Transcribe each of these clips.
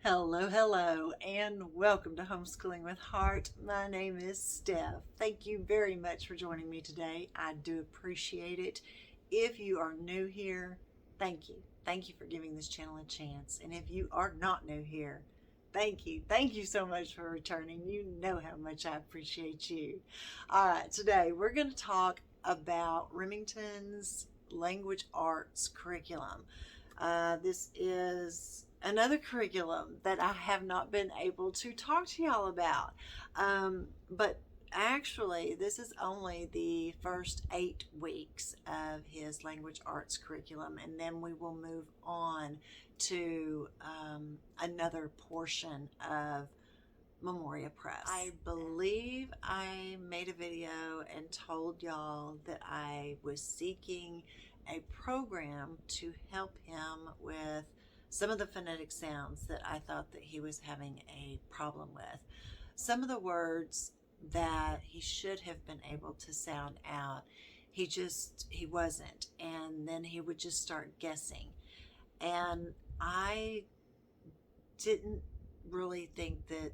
Hello, hello, and welcome to Homeschooling with Heart. My name is Stef. Thank you very much for joining me today. I do appreciate it. If you are new here, thank you. Thank you for giving this channel a chance. And if you are not new here, thank you. Thank you so much for returning. You know how much I appreciate you. All right, today we're going to talk about Remington's language arts curriculum. This is another curriculum that I have not been able to talk to y'all about. But actually, this is only the first 8 weeks of his language arts curriculum, and then we will move on to another portion of Memoria Press. I believe I made a video and told y'all that I was seeking a program to help him with some of the phonetic sounds that I thought that he was having a problem with. Some of the words that he should have been able to sound out, he wasn't, and then he would just start guessing. And I didn't really think that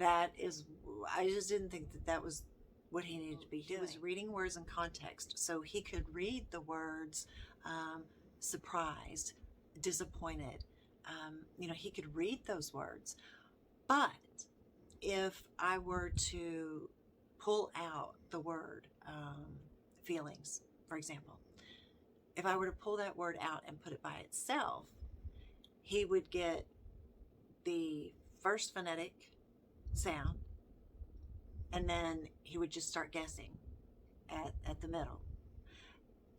I just didn't think that that was what he needed to be doing. He was reading words in context, so he could read the words surprised, disappointed. He could read those words. But if I were to pull out the word feelings, for example, if I were to pull that word out and put it by itself, he would get the first phonetic sound, and then he would just start guessing at the middle.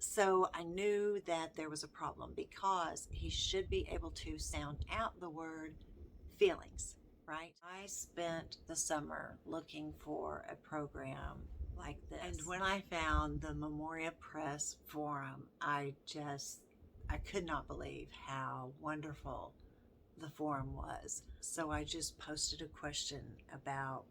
So I knew that there was a problem because he should be able to sound out the word feelings, right? I spent the summer looking for a program like this. And when I found the Memoria Press forum, I could not believe how wonderful the forum was. So I just posted a question about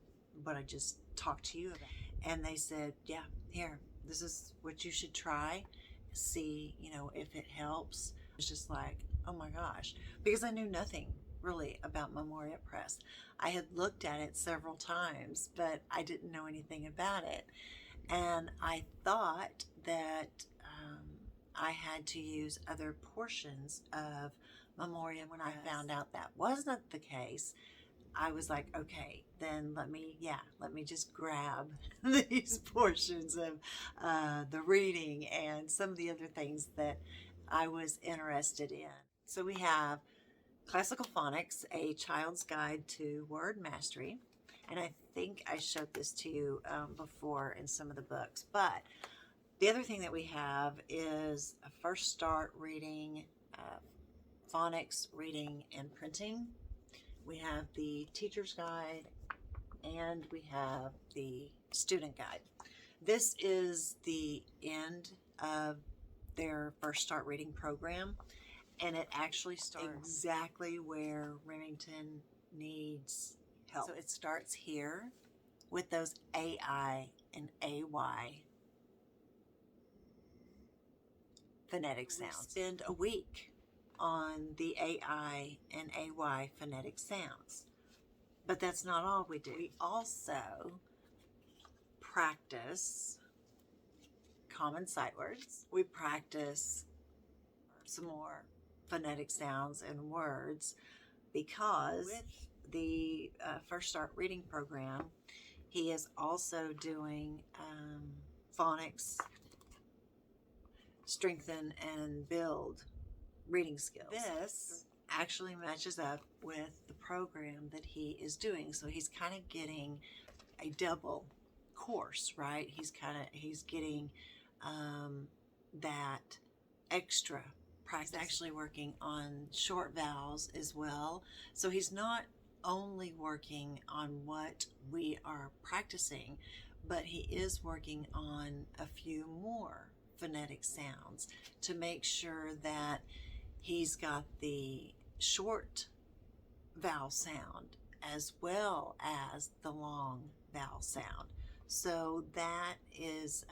what I just talked to you about. And they said, yeah, here, this is what you should try. See, if it helps. It's just like, oh my gosh, because I knew nothing really about Memoria Press. I had looked at it several times, but I didn't know anything about it. And I thought that I had to use other portions of Memoria. When I found out that wasn't the case, I was like, okay, then let me just grab these portions of the reading and some of the other things that I was interested in. So we have Classical Phonics, A Child's Guide to Word Mastery. And I think I showed this to you before in some of the books. But the other thing that we have is a First Start Reading, Phonics, Reading, and Printing. We have the Teacher's Guide, and we have the Student Guide. This is the end of their First Start Reading program, and it actually starts exactly where Remington needs help. So it starts here with those AI and AY phonetic sounds. We spend a week on the AI and AY phonetic sounds. But that's not all we do. We also practice common sight words. We practice some more phonetic sounds and words because with the First Start Reading program, he is also doing phonics, strengthen and build reading skills. This actually matches up with the program that he is doing. So he's kind of getting a double course, right? He's getting that extra practice. He's actually working on short vowels as well. So he's not only working on what we are practicing, but he is working on a few more phonetic sounds to make sure that he's got the short vowel sound as well as the long vowel sound. So that has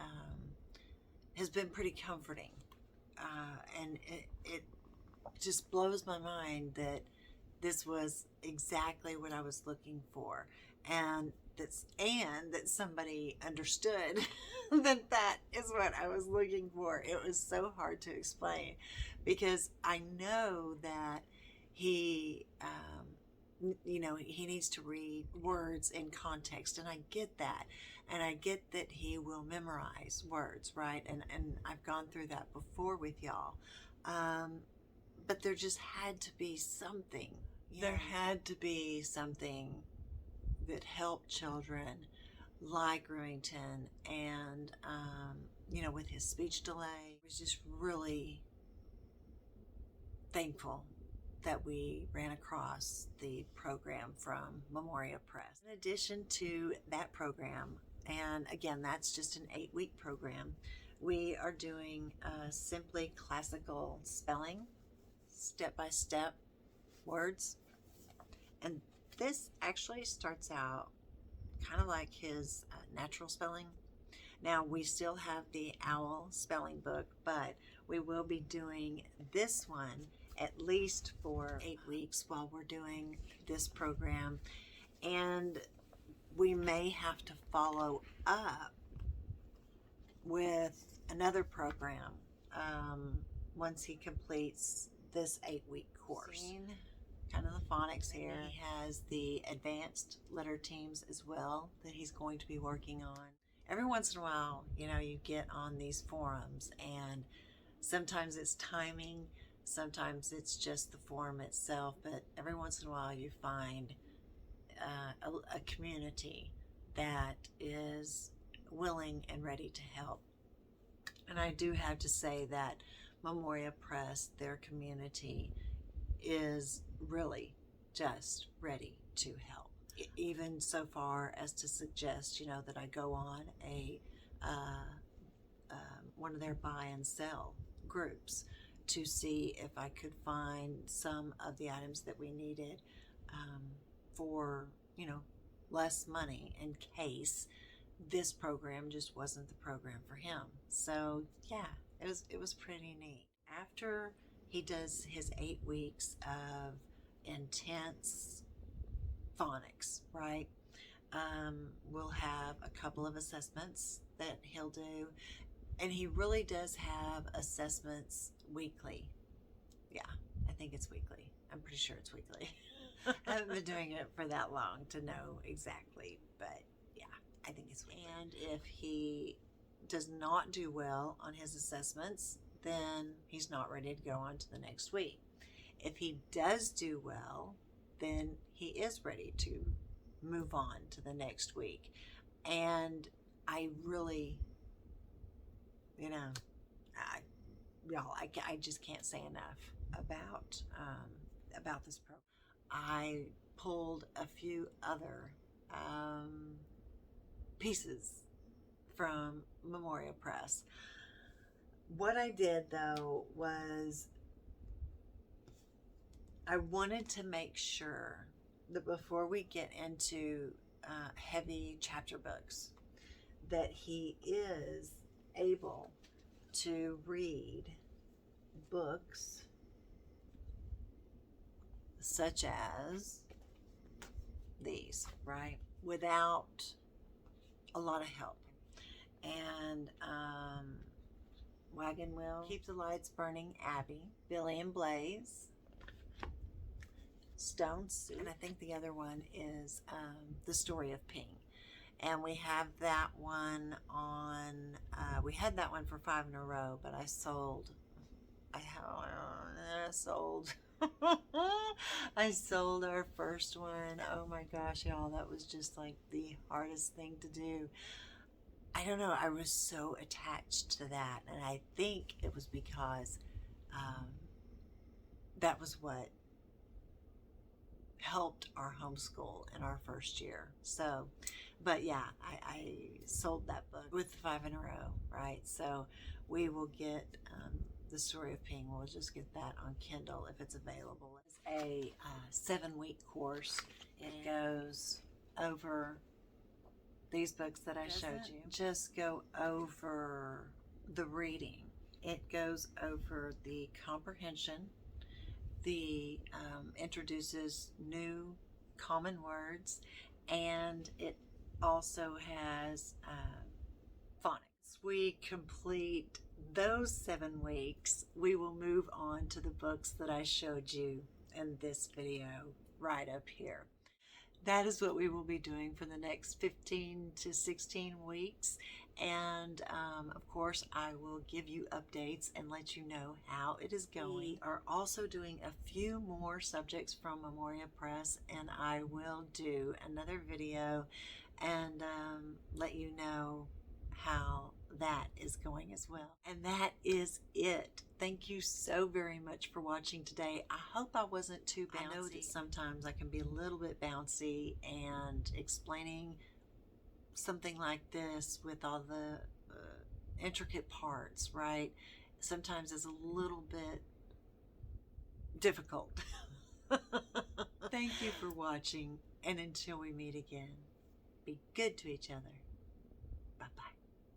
been pretty comforting. And it just blows my mind that this was exactly what I was looking for, and that somebody understood that is what I was looking for. It was so hard to explain because I know that he he needs to read words in context, and I get that, and I get that he will memorize words, right? And I've gone through that before with y'all. But there just had to be something. There had to be something that helped children like Remington, and with his speech delay, I was just really thankful that we ran across the program from Memoria Press. In addition to that program, and again, that's just an 8-week program, we are doing simply classical spelling, step-by-step words. And this actually starts out kind of like his natural spelling. Now, we still have the OWL spelling book, but we will be doing this one at least for 8 weeks while we're doing this program. And we may have to follow up with another program once he completes this 8-week course. Kind of the phonics here. He has the advanced letter teams as well that he's going to be working on. Every once in a while, you get on these forums, and sometimes it's timing, sometimes it's just the forum itself, but every once in a while you find a community that is willing and ready to help. And I do have to say that Memoria Press, their community, is really just ready to help. Even so far as to suggest, that I go on one of their buy and sell groups to see if I could find some of the items that we needed for, less money in case this program just wasn't the program for him. So yeah, it was pretty neat. After he does his 8 weeks of intense phonics, right? We'll have a couple of assessments that he'll do, and he really does have assessments weekly. Yeah, I think it's weekly. I'm pretty sure it's weekly. I haven't been doing it for that long to know exactly, but yeah, I think it's weekly. And if he does not do well on his assessments, then he's not ready to go on to the next week. If he does do well, then he is ready to move on to the next week. And I really, I just can't say enough about this program. I pulled a few other pieces from Memoria Press. What I did, though, was I wanted to make sure that before we get into heavy chapter books, that he is able to read books such as these, right? Without a lot of help. And Wagon Wheel, Keep the Lights Burning, Abby, Billy and Blaze, Stone Soup, and I think the other one is The Story of Ping. And we have that one on, we had that one for 5 in a row, but I sold I sold our first one. Oh my gosh, y'all, that was just like the hardest thing to do. I don't know, I was so attached to that, and I think it was because that was what helped our homeschool in our first year. So, but yeah, I sold that book with 5 in a row, right? So we will get The Story of Ping. We'll just get that on Kindle if it's available. It's a 7-week course. It goes over these books that I showed you. Just go over the reading. It goes over the comprehension The introduces new common words, and it also has phonics. We complete those 7 weeks, we will move on to the books that I showed you in this video right up here. That is what we will be doing for the next 15 to 16 weeks. And of course, I will give you updates and let you know how it is going. We are also doing a few more subjects from Memoria Press, and I will do another video and let you know how that is going as well. And that is it. Thank you so very much for watching today. I hope I wasn't too bouncy. I know that sometimes I can be a little bit bouncy, and explaining something like this with all the intricate parts, right, sometimes is a little bit difficult. Thank you for watching, and until we meet again, be good to each other.